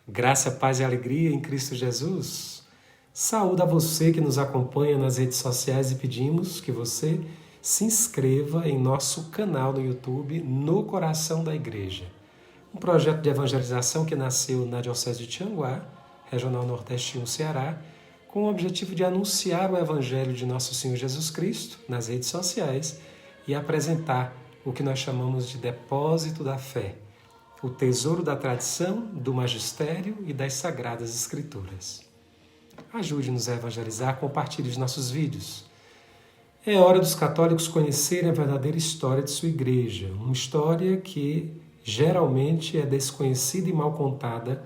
Graça, paz e alegria em Cristo Jesus. Saúde a você que nos acompanha nas redes sociais e pedimos que você se inscreva em nosso canal no YouTube, No Coração da Igreja. Um projeto de evangelização que nasceu na Diocese de Tianguá, Regional Nordeste 1, Ceará, com o objetivo de anunciar o Evangelho de Nosso Senhor Jesus Cristo nas redes sociais e apresentar o que nós chamamos de depósito da fé, o tesouro da tradição, do magistério e das sagradas escrituras. Ajude-nos a evangelizar, compartilhe os nossos vídeos. É hora dos católicos conhecerem a verdadeira história de sua igreja, uma história que geralmente é desconhecida e mal contada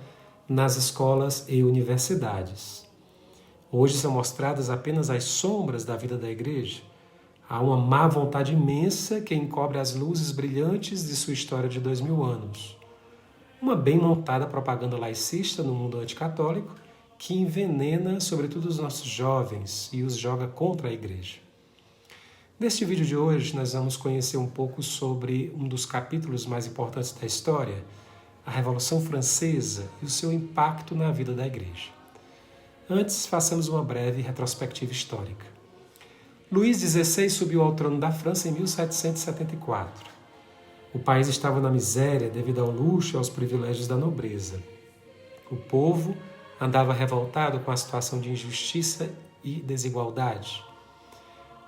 nas escolas e universidades. Hoje são mostradas apenas as sombras da vida da igreja. Há uma má vontade imensa que encobre as luzes brilhantes de sua história de 2000 anos. Uma bem montada propaganda laicista no mundo anticatólico que envenena sobretudo os nossos jovens e os joga contra a igreja. Neste vídeo de hoje nós vamos conhecer um pouco sobre um dos capítulos mais importantes da história, a Revolução Francesa e o seu impacto na vida da igreja. Antes, façamos uma breve retrospectiva histórica. Luís XVI subiu ao trono da França em 1774. O país estava na miséria devido ao luxo e aos privilégios da nobreza. O povo andava revoltado com a situação de injustiça e desigualdade.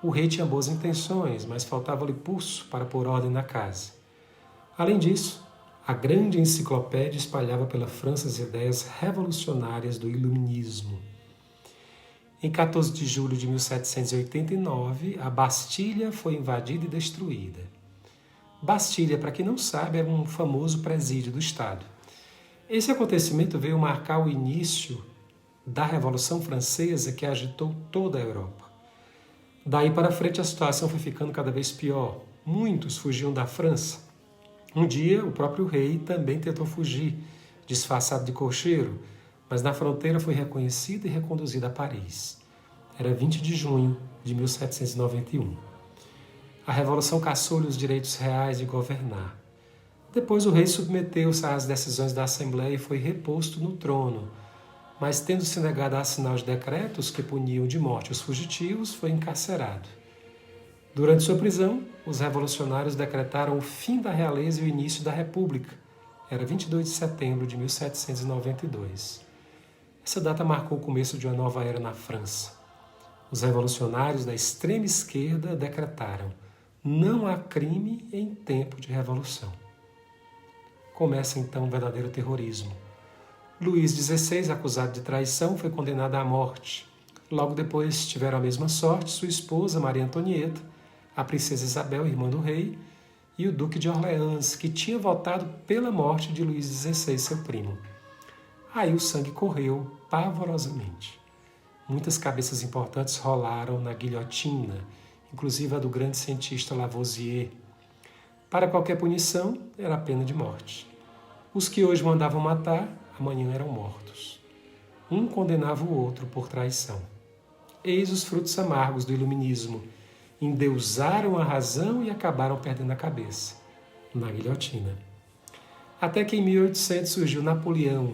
O rei tinha boas intenções, mas faltava-lhe pulso para pôr ordem na casa. Além disso, a grande enciclopédia espalhava pela França as ideias revolucionárias do iluminismo. Em 14 de julho de 1789, a Bastilha foi invadida e destruída. Bastilha, para quem não sabe, era um famoso presídio do Estado. Esse acontecimento veio marcar o início da Revolução Francesa que agitou toda a Europa. Daí para frente a situação foi ficando cada vez pior. Muitos fugiam da França. Um dia o próprio rei também tentou fugir, disfarçado de cocheiro, mas na fronteira foi reconhecido e reconduzido a Paris. Era 20 de junho de 1791. A Revolução cassou-lhe os direitos reais de governar. Depois o rei submeteu-se às decisões da Assembleia e foi reposto no trono, mas tendo se negado a assinar os decretos que puniam de morte os fugitivos, foi encarcerado. Durante sua prisão, os revolucionários decretaram o fim da realeza e o início da República. Era 22 de setembro de 1792. Essa data marcou o começo de uma nova era na França. Os revolucionários da extrema esquerda decretaram: não há crime em tempo de revolução. Começa então o verdadeiro terrorismo. Luís XVI, acusado de traição, foi condenado à morte. Logo depois tiveram a mesma sorte sua esposa, Maria Antonieta, a princesa Isabel, irmã do rei, e o duque de Orleans, que tinha votado pela morte de Luís XVI, seu primo. Aí o sangue correu pavorosamente. Muitas cabeças importantes rolaram na guilhotina, inclusive a do grande cientista Lavoisier. Para qualquer punição, era a pena de morte. Os que hoje mandavam matar, amanhã eram mortos. Um condenava o outro por traição. Eis os frutos amargos do iluminismo. Endeusaram a razão e acabaram perdendo a cabeça, na guilhotina. Até que em 1800 surgiu Napoleão.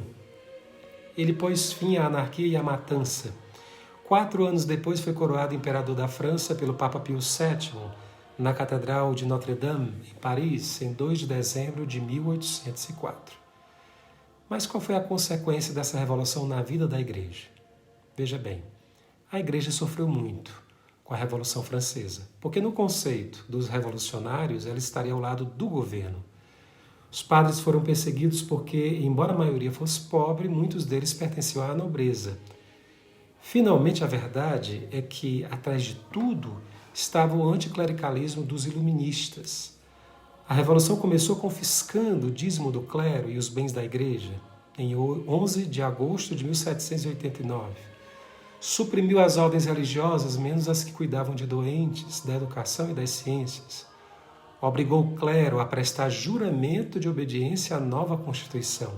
Ele pôs fim à anarquia e à matança. 4 anos depois foi coroado imperador da França pelo Papa Pio VII, na Catedral de Notre-Dame, em Paris, em 2 de dezembro de 1804. Mas qual foi a consequência dessa revolução na vida da Igreja? Veja bem, a Igreja sofreu muito com a Revolução Francesa, porque no conceito dos revolucionários ela estaria ao lado do governo. Os padres foram perseguidos porque, embora a maioria fosse pobre, muitos deles pertenciam à nobreza. Finalmente, a verdade é que, atrás de tudo, estava o anticlericalismo dos iluministas. A Revolução começou confiscando o dízimo do clero e os bens da Igreja, em 11 de agosto de 1789. Suprimiu as ordens religiosas, menos as que cuidavam de doentes, da educação e das ciências. Obrigou o clero a prestar juramento de obediência à nova Constituição.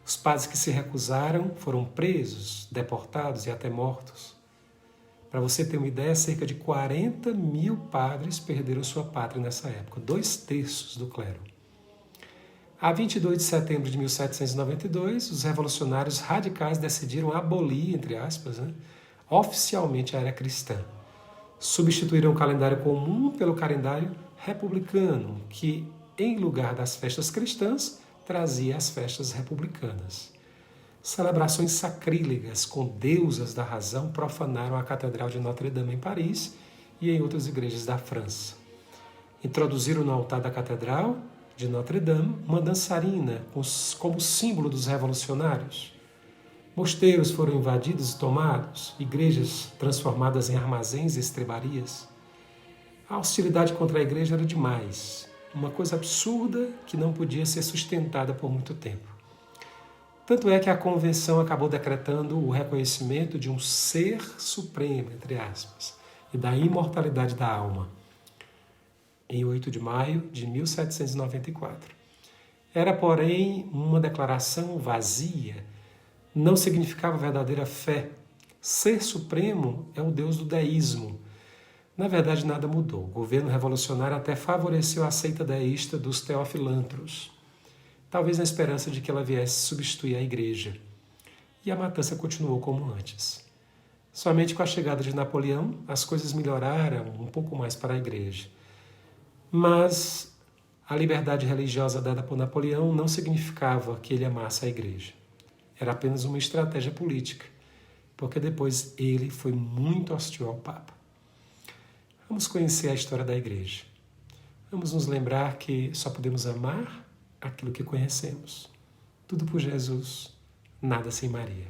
Os padres que se recusaram foram presos, deportados e até mortos. Para você ter uma ideia, cerca de 40 mil padres perderam sua pátria nessa época, 2/3 do clero. A 22 de setembro de 1792, os revolucionários radicais decidiram abolir, entre aspas, oficialmente a era cristã. Substituíram o calendário comum pelo calendário republicano, que, em lugar das festas cristãs, trazia as festas republicanas. Celebrações sacrílegas com deusas da razão profanaram a Catedral de Notre-Dame em Paris e em outras igrejas da França. Introduziram no altar da Catedral de Notre-Dame uma dançarina como símbolo dos revolucionários. Mosteiros foram invadidos e tomados, igrejas transformadas em armazéns e estrebarias. A hostilidade contra a igreja era demais, uma coisa absurda que não podia ser sustentada por muito tempo. Tanto é que a convenção acabou decretando o reconhecimento de um ser supremo, entre aspas, e da imortalidade da alma, em 8 de maio de 1794. Era, porém, uma declaração vazia, não significava verdadeira fé. Ser supremo é o Deus do deísmo. Na verdade, nada mudou. O governo revolucionário até favoreceu a seita deísta dos teofilantros, talvez na esperança de que ela viesse substituir a igreja. E a matança continuou como antes. Somente com a chegada de Napoleão, as coisas melhoraram um pouco mais para a igreja. Mas a liberdade religiosa dada por Napoleão não significava que ele amasse a igreja. Era apenas uma estratégia política, porque depois ele foi muito hostil ao Papa. Vamos conhecer a história da igreja. Vamos nos lembrar que só podemos amar aquilo que conhecemos. Tudo por Jesus, nada sem Maria.